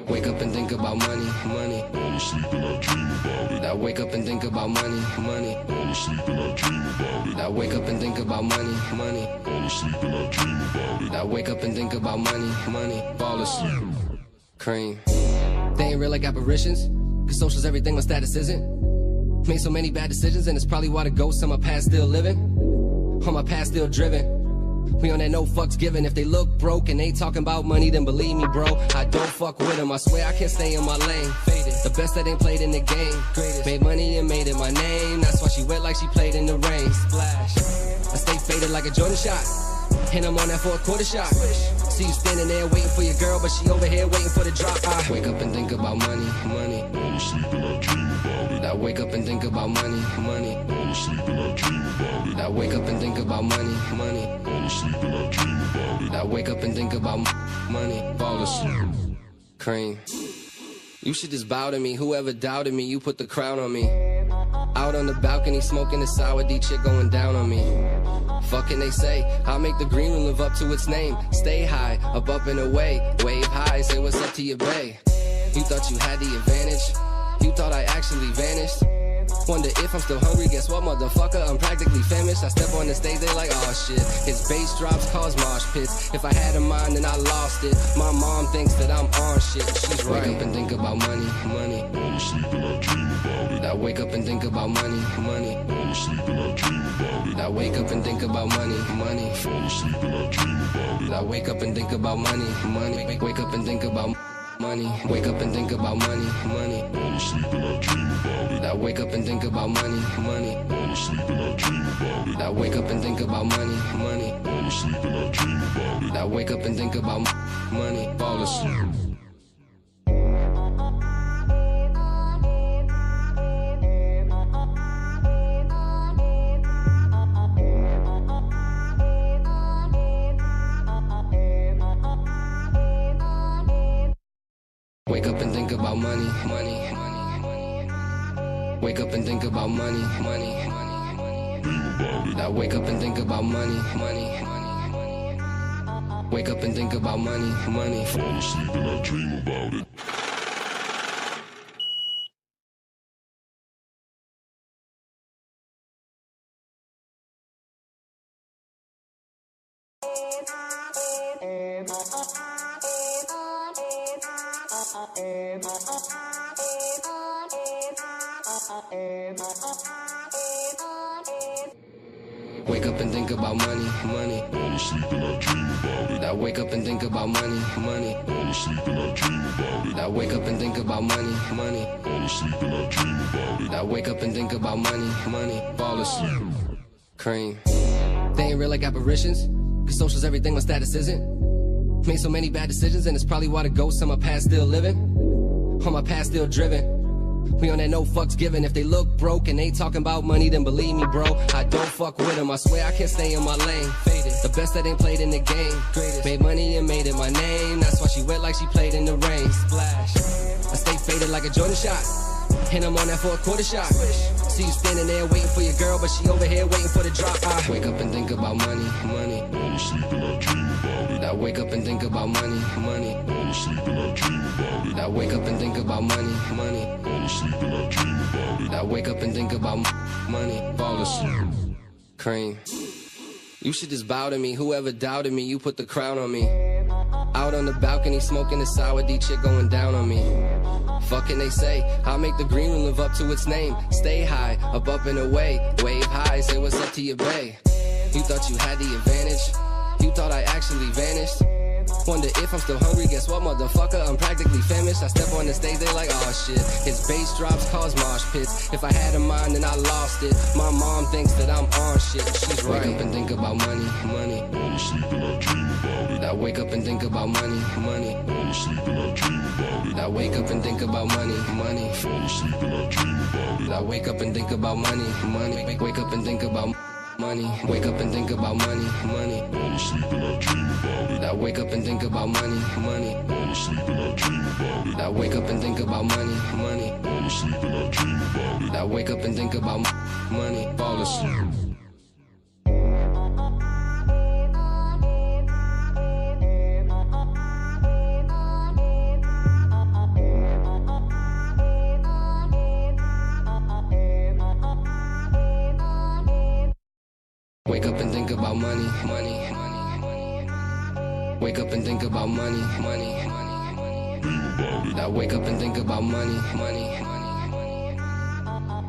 Wake up and think about money, money. Fall asleep and I dream about it. I wake up and think about money, money. Fall asleep and I dream about it. I wake up and think about money, money. Fall asleep and I dream about it. I wake up and think about money, money. Fall asleep. Cream. They ain't real like apparitions, cause social's everything, my status isn't. Made so many bad decisions, and it's probably why the ghosts on my past still living. On my past still driven. We on that no fucks given. If they look broke and ain't talking about money, then believe me, bro, I don't fuck with them. I swear I can't stay in my lane. Faded. The best that ain't played in the game. Greatest. Made money and made it my name. That's why she wet like she played in the rain. Splash. I stay faded like a Jordan shot. And I'm on that fourth quarter shot. See you standing there waiting for your girl, but she over here waiting for the drop. I wake up and think about money, money. Fall asleep and I dream about it. I wake up and think about money, money. Fall asleep and I dream about it. I wake up and think about money, money. Fall asleep and I dream about it. I wake up and think about money. Fall asleep. Cream. You should just bow to me. Whoever doubted me, you put the crown on me. Out on the balcony smoking a sour D chick going down on me. Fucking they say, I'll make the green room live up to its name. Stay high, up and away. Wave high, say what's up to your bae. You thought you had the advantage. You thought I actually vanished. Wonder if I'm still hungry, guess what, motherfucker, I'm practically famished. I step on the stage, they like, oh shit. His bass drops cause mosh pits. If I had a mind, then I lost it. My mom thinks that I'm on shit, she's right. Wake up and think about money, money. Fall asleep and I dream about it. I wake up and think about money, money. Fall asleep and I dream about it. I wake up and think about money, money. Fall asleep and I dream about it. I wake up and think about money, money. Wake up and think about money. Wake up and think about money, money. Fall asleep and I dream about it. I wake up and think about money, money. Fall asleep and I dream about it. I wake up and think about money, money. Fall asleep and I dream about it. I wake up and think about money. Fall asleep. Wake up and think about money, money. Wake up and think about money, money. I wake up and think about money, money. Wake up and think about money, money. Fall asleep and I dream about it. Wake up and think about money, money. Fall asleep and I dream about it. I wake up and think about money, money. Fall asleep and I dream about it. I wake up and think about money, money. Fall asleep and I dream about it. I wake up and think about money, money. Fall asleep. Cream. They ain't real like apparitions, cause social's everything, my status isn't. Made so many bad decisions, and it's probably why the ghosts on my past still living. On my past still driven. We on that no fucks given. If they look broke and ain't talking about money, then believe me, bro, I don't fuck with them. I swear I can't stay in my lane. Faded. The best that ain't played in the game. Greatest. Made money and made it my name. That's why she wet like she played in the rain. Splash. I stay faded like a Jordan shot. And I'm on that fourth quarter shot. See you standing there waiting for your girl, but she over here waiting for the drop. I wake up and think about money, money. Fall asleep and I dream about it. I wake up and think about money, money. Fall asleep and I dream about it. I wake up and think about money, money. Fall asleep and I dream about it. I wake up and think about money. Fall asleep. Cream. You should just bow to me. Whoever doubted me, you put the crown on me. Out on the balcony smoking a sour D chick going down on me. Fucking they say, I'll make the green room live up to its name. Stay high, up and away. Wave high, say what's up to your bae. You thought you had the advantage. You thought I actually vanished. Wonder if I'm still hungry, guess what, motherfucker, I'm practically famished. I step on the stage, they like, oh shit. His bass drops cause mosh pits. If I had a mind, then I lost it. My mom thinks that I'm on shit, she's right. Wake up and think about money, money. Fall asleep and I dream about it. I wake up and think about money, money. Fall asleep and I dream about it. I wake up and think about money, money. Fall asleep and I dream about it. I wake up and think about money, money. Wake up and think about money. Wake up and think about money, money. Fall asleep and I dream about it. I wake up and think about money, money. Fall asleep and I dream about it. I wake up and think about money, money. Fall asleep and I dream about it. I wake up and think about money, fall asleep. Wake up and think about money, money. Wake up and think about money, money. I wake up and think about money, money.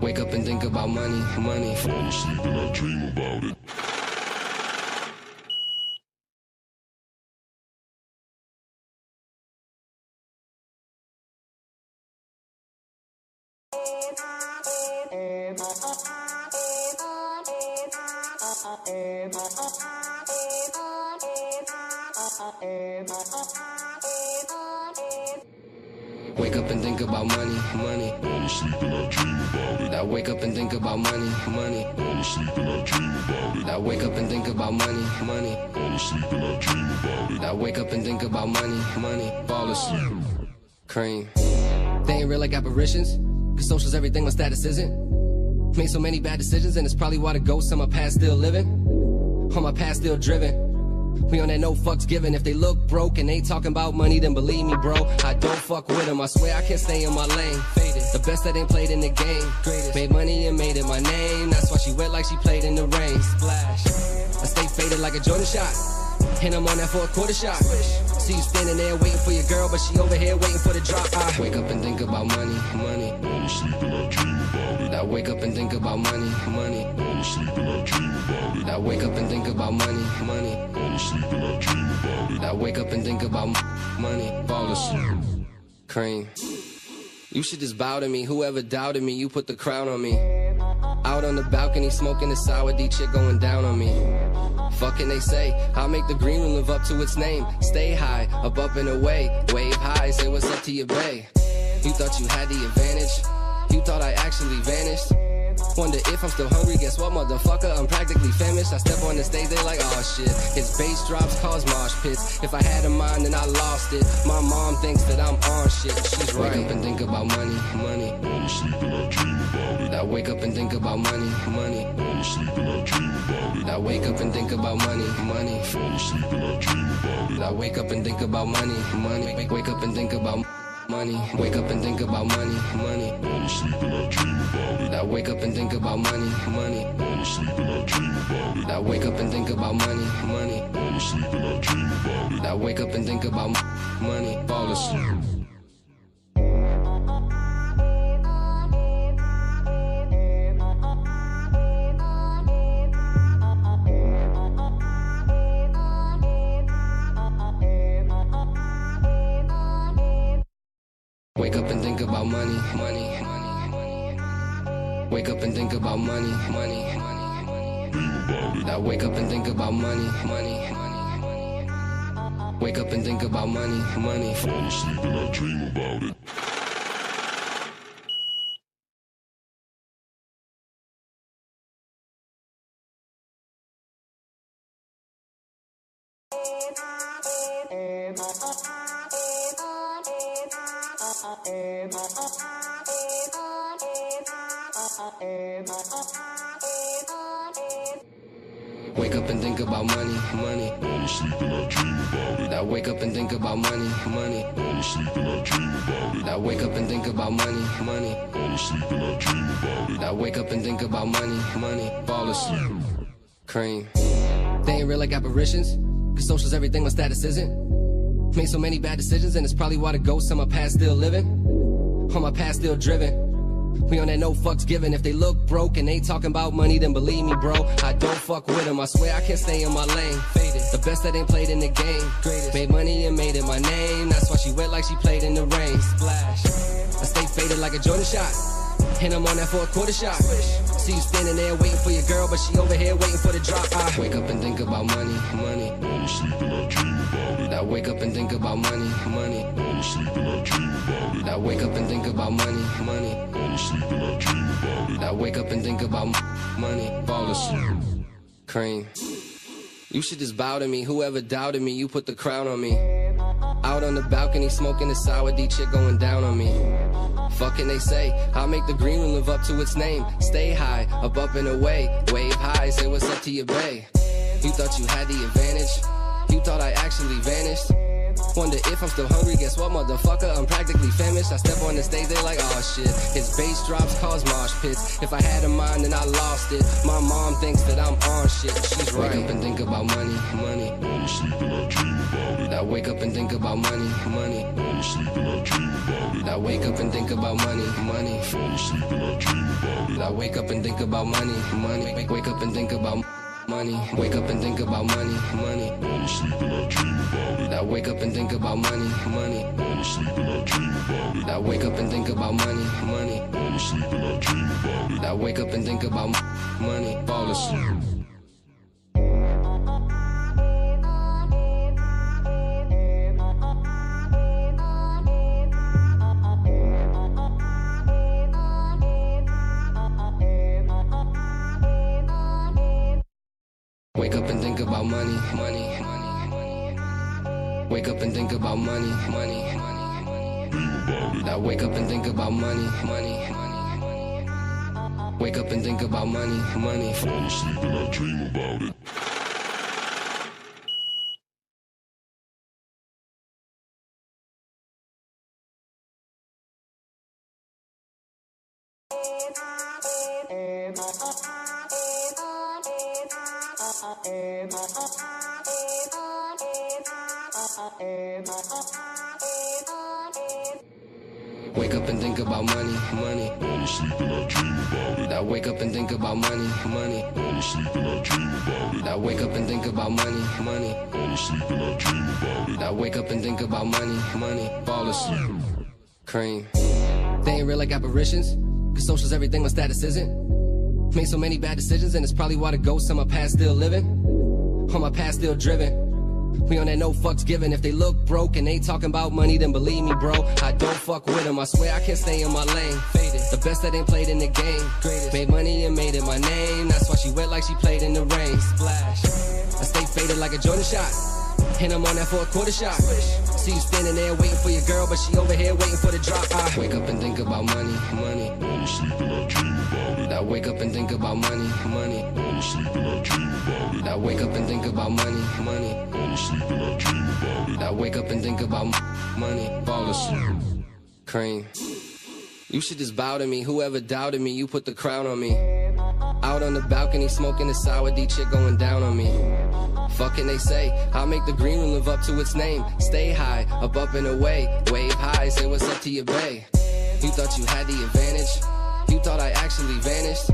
Wake up and think about money, money. Fall asleep and I dream about it. Wake up and think about money, money. Fall asleep and I dream about it. I wake up and think about money, money. Fall asleep and I dream about it. I wake up and think about money, money. Fall asleep and I dream about it. I wake up and think about money, money. Fall asleep. Cream. They ain't real like apparitions, cause social's everything, my status isn't. Made so many bad decisions, and it's probably why the ghosts on my past still living. On my past still driven. We on that no fucks given. If they look broke and they talking about money, then believe me, bro, I don't fuck with them. I swear I can't stay in my lane. Faded. The best that ain't played in the game. Greatest. Made money and made it my name. That's why she wet like she played in the rain. Splash. I stay faded like a Jordan shot. And I'm on that for a quarter shot. See you standing there waiting for your girl, but she over here waiting for the drop. I wake up and think about money, money. Fall asleep and I dream about it. I wake up and think about money, money. Fall asleep and I dream about it. I wake up and think about money, money. Fall asleep and I dream about it. I wake up and think about money, fall asleep. Cream. You should just bow to me. Whoever doubted me, you put the crown on me. Out on the balcony, smoking a sour D chick going down on me. Fucking they say, I'll make the green room live up to its name. Stay high, up and away. Wave high, say what's up to your bae. You thought you had the advantage. You thought I actually vanished. Wonder if I'm still hungry, guess what, motherfucker, I'm practically famished. I step on the stage, they like, oh shit. His bass drops cause mosh pits. If I had a mind, then I lost it. My mom thinks that I'm on shit, she's right. Wake up and think about money, money. Fall asleep and I dream about it. I wake up and think about money, money. Fall asleep and I dream about it. I wake up and think about money, money. Fall asleep and I dream about it. I wake up and think about money, money. Wake up and think about money. Wake up and think about money, money. Fall asleep and I dream about it. I wake up and think about money, money. Fall asleep and I dream about it. I wake up and think about money, money. Fall asleep and I dream about it. I wake up and think about money, fall asleep. Wake up and think about money, money. Wake up and think about money, money. I wake up and think about money, money. Wake up and think about money, money. Fall asleep and I dream about it. Wake up and think about money, money. Fall asleep and I dream about it. I wake up and think about money, money. Fall asleep and I dream about it. I wake up and think about money, money. Fall asleep and I dream about it. I wake up and think about money, money. Fall asleep. Cream. They ain't real like apparitions, cause social's everything, my status isn't. Made so many bad decisions, and it's probably why the ghosts on my past still living. On my past still driven. We on that no fucks given. If they look broke and they talking about money, then believe me, bro, I don't fuck with them. I swear I can't stay in my lane. Faded. The best that ain't played in the game. Greatest. Made money and made it my name. That's why she wet like she played in the rain. Splash. I stay faded like a Jordan shot. And I'm on that for a quarter shot. See you standing there waiting for your girl, but she over here waiting for the drop. I wake up and think about money, money. Fall asleep and I dream about it. I wake up and think about money, money. Fall asleep and I dream about it. I wake up and think about money, money. Fall asleep and I dream about it. I wake up and think about money, fall asleep. Cream. You should just bow to me. Whoever doubted me, you put the crown on me. Out on the balcony, smoking a sour D chick going down on me. Fucking they say, I'll make the green room live up to its name. Stay high, up and away. Wave high, say what's up to your bae. You thought you had the advantage? You thought I actually vanished? Wonder if I'm still hungry, guess what, motherfucker, I'm practically famished. I step on the stage, they like, oh shit. His bass drops cause mosh pits. If I had a mind, then I lost it. My mom thinks that I'm on shit, she's right. Wake up and think about money, money. Fall asleep and I dream about it. I wake up and think about money, money. Fall asleep and I dream about it. I wake up and think about money, money. Fall asleep and I dream about it. I wake up and think about money, money. Wake up and think about money. Wake up and think about money, money. Fall asleep and I dream about it. I wake up and think about money, money. Fall asleep and I dream about it. I wake up and think about money, money. Fall asleep and I dream about it. I wake up and think about money. Fall asleep. Wake up and think about money, money. Wake up and think about money, money. I wake up and think about money, money. Wake up and think about money, money. Fall asleep and I dream about it. Wake up and think about money, money. Fall asleep and I dream about it. I wake up and think about money, money. Fall asleep and I dream about it. I wake up and think about money, money. Fall asleep and I dream about it. I wake up and think about money, money. Fall asleep. Cream. They ain't real like apparitions, cause social's everything, my status isn't. Made so many bad decisions, and it's probably why the ghosts on my past still living. On my past still driven. We on that no fucks given. If they look broke and they talking about money, then believe me, bro, I don't fuck with them. I swear I can't stay in my lane. Faded. The best that ain't played in the game. Greatest. Made money and made it my name. That's why she wet like she played in the rain. Splash. I stay faded like a Jordan shot. And I'm on that for a quarter shot. See you standing there waiting for your girl, but she over here waiting for the drop. I wake up and think about money, money. Fall asleep and I dream about it. I wake up and think about money, money. Fall asleep and I dream about it. I wake up and think about money, money. Fall asleep and I dream about it. I wake up and think about money. Fall asleep. Cream. You should just bow to me. Whoever doubted me, you put the crown on me. Out on the balcony, smoking a sour D chick going down on me. Fucking they say, I'll make the green room live up to its name. Stay high, up and away. Wave high, say what's up to your bae. You thought you had the advantage? You thought I actually vanished?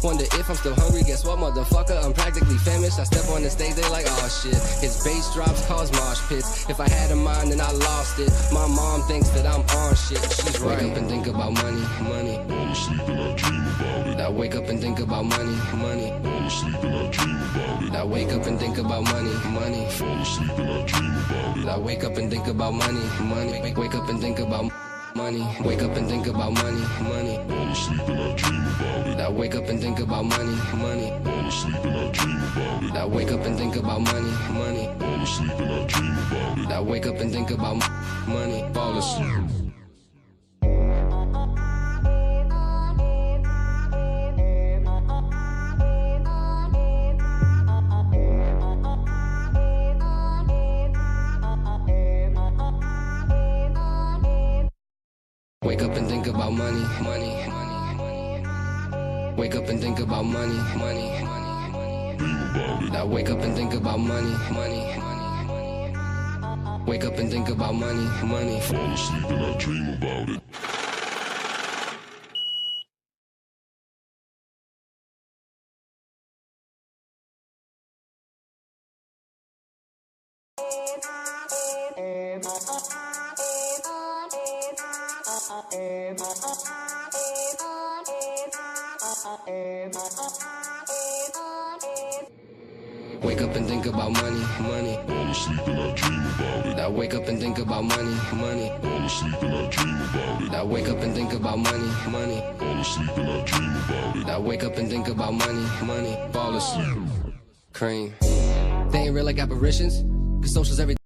Wonder if I'm still hungry, guess what, motherfucker, I'm practically famished. I step on the stage, they like, oh shit. His bass drops cause mosh pits. If I had a mind, then I lost it. My mom thinks that I'm on shit, she's right. Wake up and think about money, money. Fall asleep and I dream about it. I wake up and think about money, money. Fall asleep and I dream about it. I wake up and think about money, money. Fall asleep and I dream about it. I wake up and think about money, money. Wake up and think about money. Wake up and think about money, money. Fall asleep and I dream about it. I wake up and think about money, money. Fall asleep and I dream about it. I wake up and think about money, money. Fall asleep and I dream about it. I wake up and think about money. Fall asleep. Wake up and think about money, money. Wake up and think about money, money. I wake up and think about money, money. Wake up and think about money, money. Fall asleep and I dream about it. Wake up and think about money, money. Fall asleep and I dream about it. I wake up and think about money, money. Fall asleep and I dream about it. I wake up and think about money, money. Fall asleep and I dream about it. I wake up and think about money, money. Fall asleep. Cream. They ain't real like apparitions, cause social's everything.